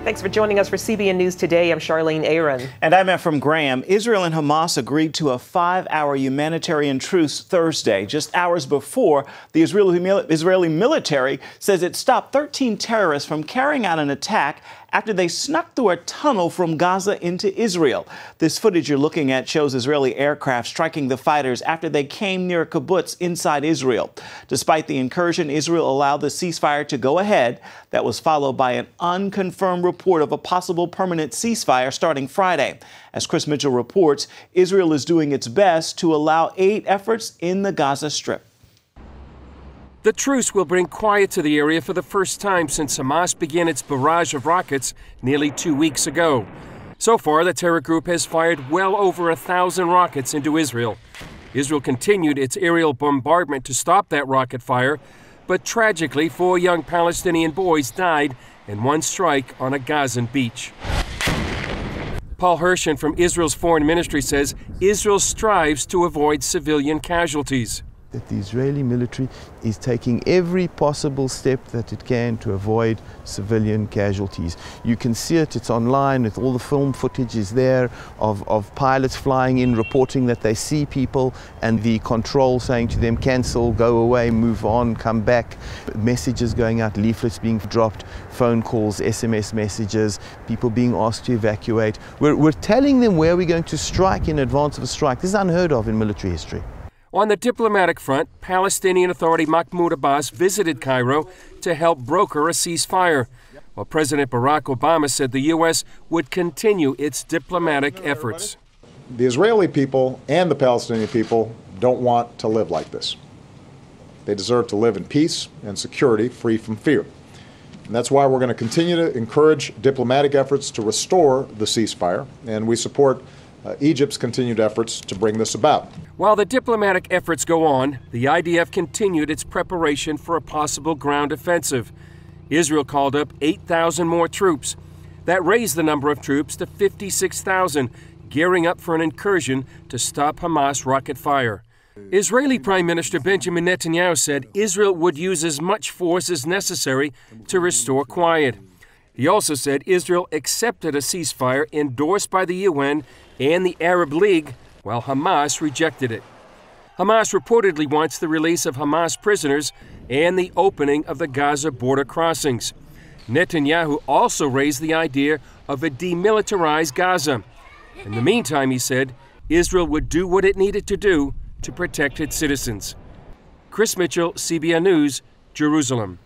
Thanks for joining us for CBN News Today. I'm Charlene Aaron. And I'm Ephraim Graham. Israel and Hamas agreed to a 5-hour humanitarian truce Thursday, just hours before the Israeli military says it stopped 13 terrorists from carrying out an attack after they snuck through a tunnel from Gaza into Israel. This footage you're looking at shows Israeli aircraft striking the fighters after they came near a kibbutz inside Israel. Despite the incursion, Israel allowed the ceasefire to go ahead. That was followed by an unconfirmed report of a possible permanent ceasefire starting Friday. As Chris Mitchell reports, Israel is doing its best to allow aid efforts in the Gaza Strip. The truce will bring quiet to the area for the first time since Hamas began its barrage of rockets nearly 2 weeks ago. So far, the terror group has fired well over 1,000 rockets into Israel. Israel continued its aerial bombardment to stop that rocket fire, but tragically, 4 young Palestinian boys died in one strike on a Gazan beach. Paul Hershen from Israel's foreign ministry says Israel strives to avoid civilian casualties. That the Israeli military is taking every possible step that it can to avoid civilian casualties. You can see it, it's online, with all the film footage is there of pilots flying in, reporting that they see people, and the control saying to them, cancel, go away, move on, come back. Messages going out, leaflets being dropped, phone calls, SMS messages, people being asked to evacuate. We're telling them where we're going to strike in advance of a strike. This is unheard of in military history. On the diplomatic front, Palestinian Authority Mahmoud Abbas visited Cairo to help broker a ceasefire, while President Barack Obama said the U.S. would continue its diplomatic efforts. The Israeli people and the Palestinian people don't want to live like this. They deserve to live in peace and security, free from fear. And that's why we're going to continue to encourage diplomatic efforts to restore the ceasefire, and we support Egypt's continued efforts to bring this about. While the diplomatic efforts go on, the IDF continued its preparation for a possible ground offensive. Israel called up 8,000 more troops. That raised the number of troops to 56,000, gearing up for an incursion to stop Hamas rocket fire. Israeli Prime Minister Benjamin Netanyahu said Israel would use as much force as necessary to restore quiet. He also said Israel accepted a ceasefire endorsed by the UN and the Arab League, while Hamas rejected it. Hamas reportedly wants the release of Hamas prisoners and the opening of the Gaza border crossings. Netanyahu also raised the idea of a demilitarized Gaza. In the meantime, he said, Israel would do what it needed to do to protect its citizens. Chris Mitchell, CBN News, Jerusalem.